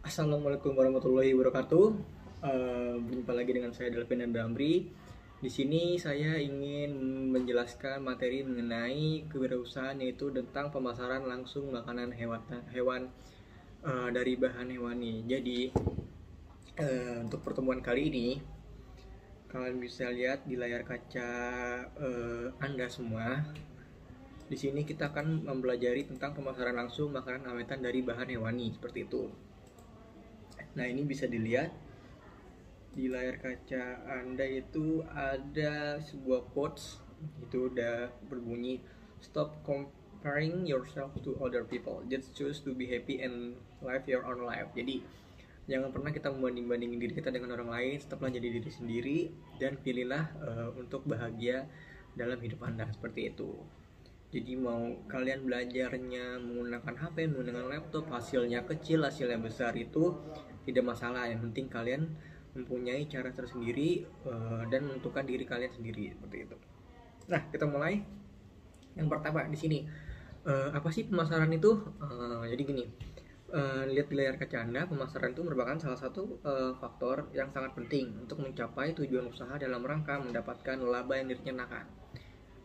Assalamualaikum warahmatullahi wabarakatuh. Berjumpa lagi dengan saya Delvin dan Damri. Di sini saya ingin menjelaskan materi mengenai kewirausahaan, yaitu tentang pemasaran langsung makanan hewan dari bahan hewani. Jadi untuk pertemuan kali ini kalian bisa lihat di layar kaca Anda semua. Di sini kita akan mempelajari tentang pemasaran langsung makanan awetan dari bahan hewani seperti itu. Nah, ini bisa dilihat di layar kaca Anda itu ada sebuah quotes, itu udah berbunyi stop comparing yourself to other people, just choose to be happy and live your own life. Jadi jangan pernah kita membanding-bandingin diri kita dengan orang lain, tetaplah jadi diri sendiri dan pilihlah untuk bahagia dalam hidup Anda, seperti itu. Jadi mau kalian belajarnya menggunakan HP, menggunakan laptop, hasilnya kecil, hasilnya besar, itu tidak masalah. Yang penting kalian mempunyai cara tersendiri dan menentukan diri kalian sendiri, seperti itu. Nah, kita mulai. Yang pertama di sini, apa sih pemasaran itu? Jadi gini, lihat di layar kaca Anda, pemasaran itu merupakan salah satu faktor yang sangat penting untuk mencapai tujuan usaha dalam rangka mendapatkan laba yang direncanakan.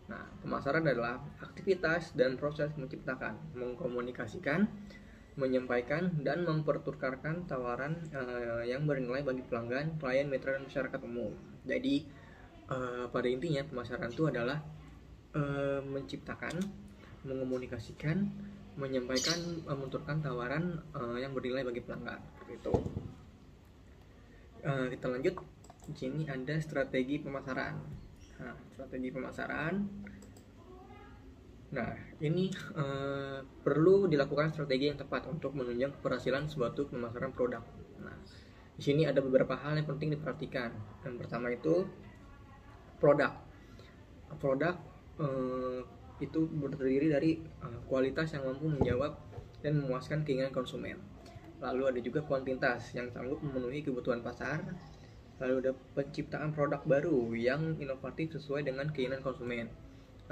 Nah, pemasaran adalah aktivitas dan proses menciptakan, mengkomunikasikan, menyampaikan, dan mempertukarkan tawaran yang bernilai bagi pelanggan, klien, mitra, dan masyarakat umum. Jadi, pada intinya pemasaran itu adalah menciptakan, mengomunikasikan, menyampaikan, menuturkan tawaran yang bernilai bagi pelanggan. Itu. Kita lanjut. Di sini ada strategi pemasaran. Nah, strategi pemasaran. Nah, ini perlu dilakukan strategi yang tepat untuk menunjang keberhasilan suatu pemasaran produk. Nah, di sini ada beberapa hal yang penting diperhatikan. Yang pertama itu produk. Produk itu terdiri dari kualitas yang mampu menjawab dan memuaskan keinginan konsumen. Lalu ada juga kuantitas yang sanggup memenuhi kebutuhan pasar. Lalu ada penciptaan produk baru yang inovatif sesuai dengan keinginan konsumen.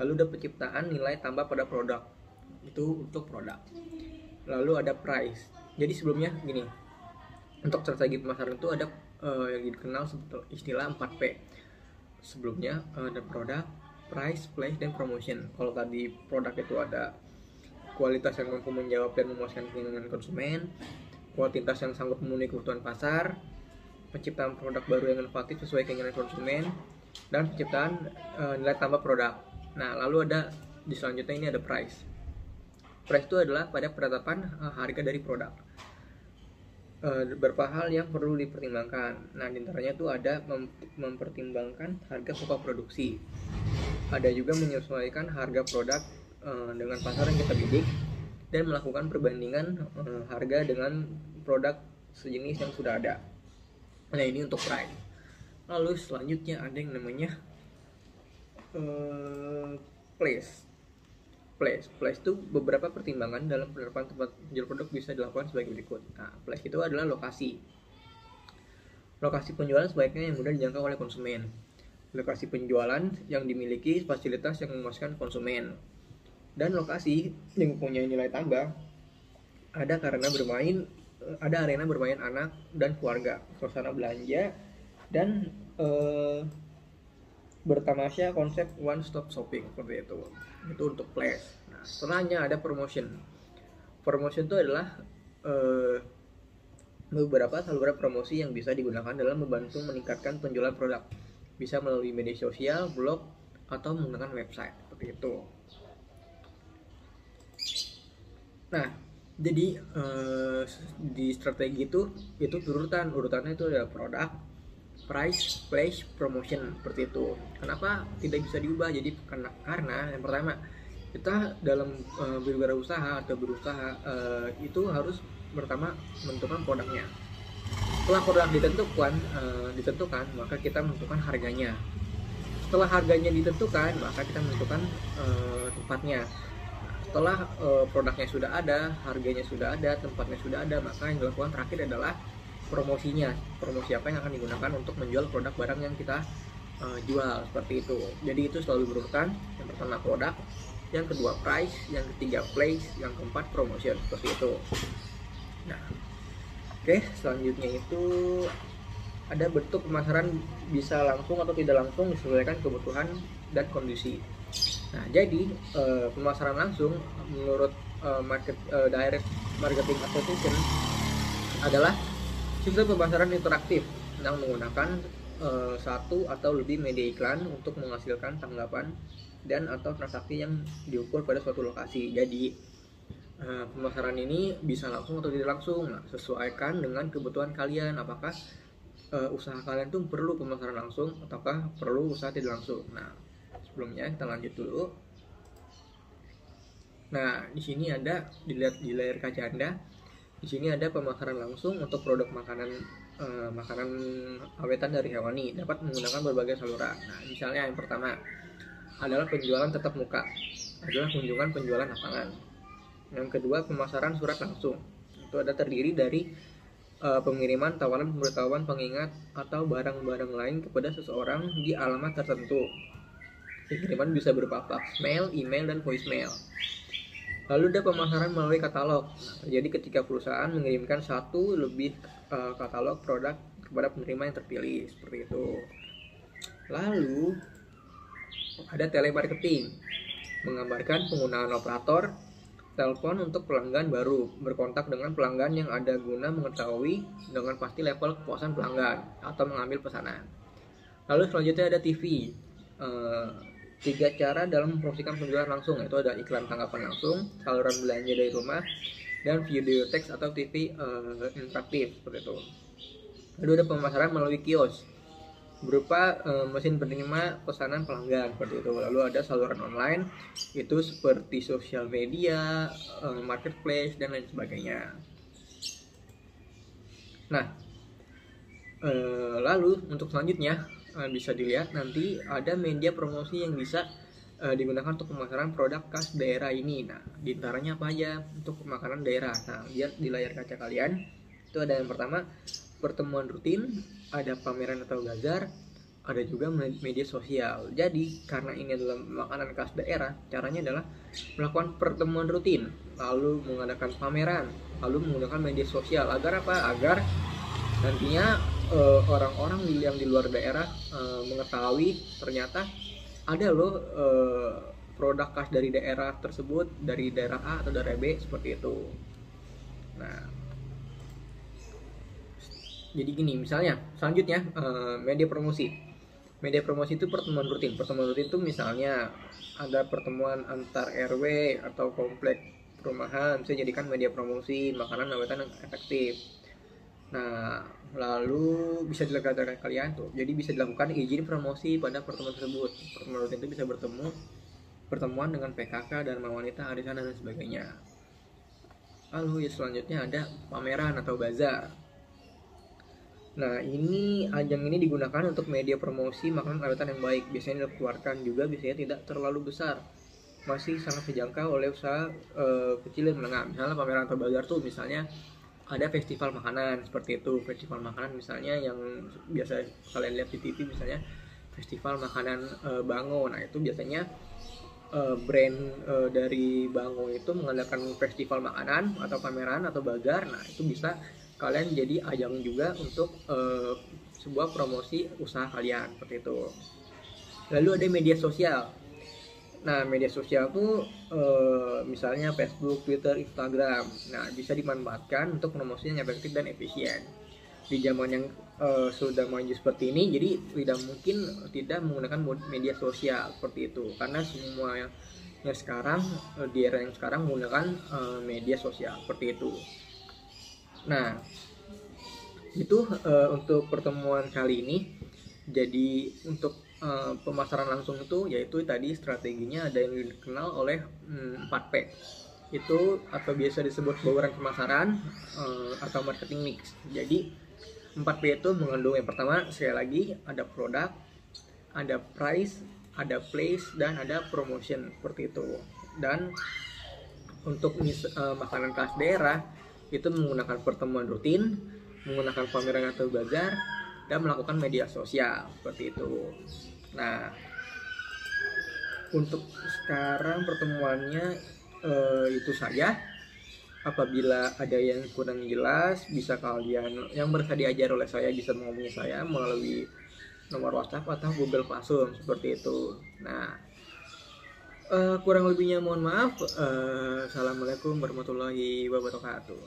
Lalu ada penciptaan nilai tambah pada produk, itu untuk produk. Lalu ada price. Jadi sebelumnya gini, untuk strategi pemasaran itu ada yang dikenal istilah 4P. Sebelumnya ada produk, price, place, dan promotion. Kalau tadi produk itu ada kualitas yang mampu menjawab dan memuaskan keinginan konsumen, kuantitas yang sanggup memenuhi kebutuhan pasar, penciptaan produk baru yang inovatif sesuai keinginan konsumen, dan penciptaan nilai tambah produk. Nah, lalu ada di selanjutnya ini ada price. Price itu adalah pada penetapan harga dari produk. Beberapa hal yang perlu dipertimbangkan. Nah, diantaranya itu ada mempertimbangkan harga pokok produksi. Ada juga menyesuaikan harga produk dengan pasar yang kita bidik dan melakukan perbandingan harga dengan produk sejenis yang sudah ada. Nah, ini untuk price. Lalu selanjutnya ada yang namanya place. Place itu beberapa pertimbangan dalam penerapan tempat penjual produk bisa dilakukan sebagai berikut. Nah, place itu adalah lokasi. Lokasi penjualan sebaiknya yang mudah dijangkau oleh konsumen. Lokasi penjualan yang dimiliki fasilitas yang memuaskan konsumen. Dan lokasi yang mempunyai nilai tambah ada arena bermain anak dan keluarga, suasana belanja, dan bertamasya konsep one stop shopping, seperti itu. Itu untuk place. Nah, setelahnya ada promotion. Promotion itu adalah beberapa saluran promosi yang bisa digunakan dalam membantu meningkatkan penjualan produk. Bisa melalui media sosial, blog, atau menggunakan website, seperti itu. Nah, jadi di strategi itu urutannya itu ada produk, price, place, promotion, seperti itu. Kenapa tidak bisa diubah? Jadi karena yang pertama, kita dalam berwirausaha atau berusaha itu harus pertama menentukan produknya. Setelah produk ditentukan, maka kita menentukan harganya. Setelah harganya ditentukan, maka kita menentukan tempatnya. Setelah produknya sudah ada, harganya sudah ada, tempatnya sudah ada, maka yang dilakukan terakhir adalah promosinya. Promosi apa yang akan digunakan untuk menjual produk barang yang kita jual, seperti itu. Jadi itu selalu berurutan. Yang pertama produk, yang kedua price, yang ketiga place, yang keempat promotion, seperti itu. Nah, Oke, selanjutnya itu ada bentuk pemasaran bisa langsung atau tidak langsung disesuaikan kebutuhan dan kondisi. Nah, jadi pemasaran langsung menurut Direct Marketing Association adalah sistem pemasaran interaktif yang menggunakan satu atau lebih media iklan untuk menghasilkan tanggapan dan atau transaksi yang diukur pada suatu lokasi. Jadi pemasaran ini bisa langsung atau tidak langsung. Nah, sesuaikan dengan kebutuhan kalian. Apakah usaha kalian tuh perlu pemasaran langsung ataukah perlu usaha tidak langsung. Nah, sebelumnya kita lanjut dulu. Nah, di sini ada, dilihat di layar kaca Anda, di sini ada pemasaran langsung untuk produk makanan makanan awetan dari hewani dapat menggunakan berbagai saluran. Nah, misalnya yang pertama adalah penjualan tatap muka, adalah kunjungan penjualan lapangan. Yang kedua, pemasaran surat langsung, itu ada terdiri dari pengiriman tawaran pemberitahuan pengingat atau barang-barang lain kepada seseorang di alamat tertentu. Pengiriman bisa berupa fax, mail, email, dan voicemail. Lalu ada pemasaran melalui katalog. Nah, jadi ketika perusahaan mengirimkan satu lebih katalog produk kepada penerima yang terpilih, seperti itu. Lalu ada telemarketing, menggambarkan penggunaan operator telepon untuk pelanggan baru berkontak dengan pelanggan yang ada guna mengetahui dengan pasti level kepuasan pelanggan atau mengambil pesanan. Lalu selanjutnya ada TV. Tiga cara dalam mempromosikan penjualan langsung, yaitu ada iklan tanggapan langsung, saluran belanja dari rumah, dan video teks atau TV interaktif, seperti itu. Lalu ada pemasaran melalui kios berupa mesin penerima pesanan pelanggan, seperti itu. Lalu ada saluran online, itu seperti sosial media, marketplace, dan lain sebagainya. Nah, lalu untuk selanjutnya bisa dilihat nanti ada media promosi yang bisa digunakan untuk pemasaran produk khas daerah ini. Nah, diantaranya apa aja untuk makanan daerah? Nah, lihat di layar kaca kalian, itu ada yang pertama pertemuan rutin, ada pameran atau bazar, ada juga media sosial. Jadi karena ini adalah makanan khas daerah, caranya adalah melakukan pertemuan rutin, lalu mengadakan pameran, lalu menggunakan media sosial. Agar apa? Agar nantinya orang-orang yang di luar daerah mengetahui ternyata ada loh produk khas dari daerah tersebut, dari daerah A atau daerah B, seperti itu. Nah, jadi gini, misalnya selanjutnya media promosi. Media promosi itu pertemuan rutin. Pertemuan rutin itu misalnya ada pertemuan antar RW atau komplek perumahan, bisa jadikan media promosi makanan awetan yang efektif. Nah, lalu bisa dilakukan kalian tuh. Jadi bisa dilakukan izin promosi pada pertemuan tersebut. Pertemuan rutin itu bisa pertemuan dengan PKK dan wanita, arisan, dan sebagainya. Lalu selanjutnya ada pameran atau bazar. Nah, ini ajang ini digunakan untuk media promosi makanan awetan yang baik. Biasanya dikeluarkan juga, biasanya tidak terlalu besar, masih sangat terjangkau oleh usaha kecil dan menengah. Misalnya pameran atau bazar tuh misalnya ada festival makanan, seperti itu. Festival makanan misalnya yang biasa kalian lihat di TV, misalnya festival makanan Bango. Nah, itu biasanya brand dari Bango itu mengadakan festival makanan atau pameran atau bazar. Nah, itu bisa kalian jadi ajang juga untuk sebuah promosi usaha kalian, seperti itu. Lalu ada media sosial. Nah, media sosial tuh misalnya Facebook, Twitter, Instagram. Nah, bisa dimanfaatkan untuk promosi yang efektif dan efisien. Di zaman yang sudah maju seperti ini, jadi tidak mungkin tidak menggunakan media sosial seperti itu. Karena semuanya sekarang di era yang sekarang menggunakan media sosial seperti itu. Nah, itu untuk pertemuan kali ini. Jadi untuk pemasaran langsung itu yaitu tadi strateginya ada yang dikenal oleh 4P itu, atau biasa disebut bauran pemasaran atau marketing mix. Jadi 4P itu mengandung yang pertama, sekali lagi, ada produk, ada price, ada place, dan ada promotion, seperti itu. Dan untuk makanan khas daerah itu menggunakan pertemuan rutin, menggunakan pameran atau bazar, dan melakukan media sosial, seperti itu. Nah, untuk sekarang pertemuannya itu saja. Apabila ada yang kurang jelas, bisa kalian yang merasa diajar oleh saya bisa menghubungi saya melalui nomor WhatsApp atau Google Classroom seperti itu. Nah, kurang lebihnya mohon maaf. Assalamualaikum warahmatullahi wabarakatuh.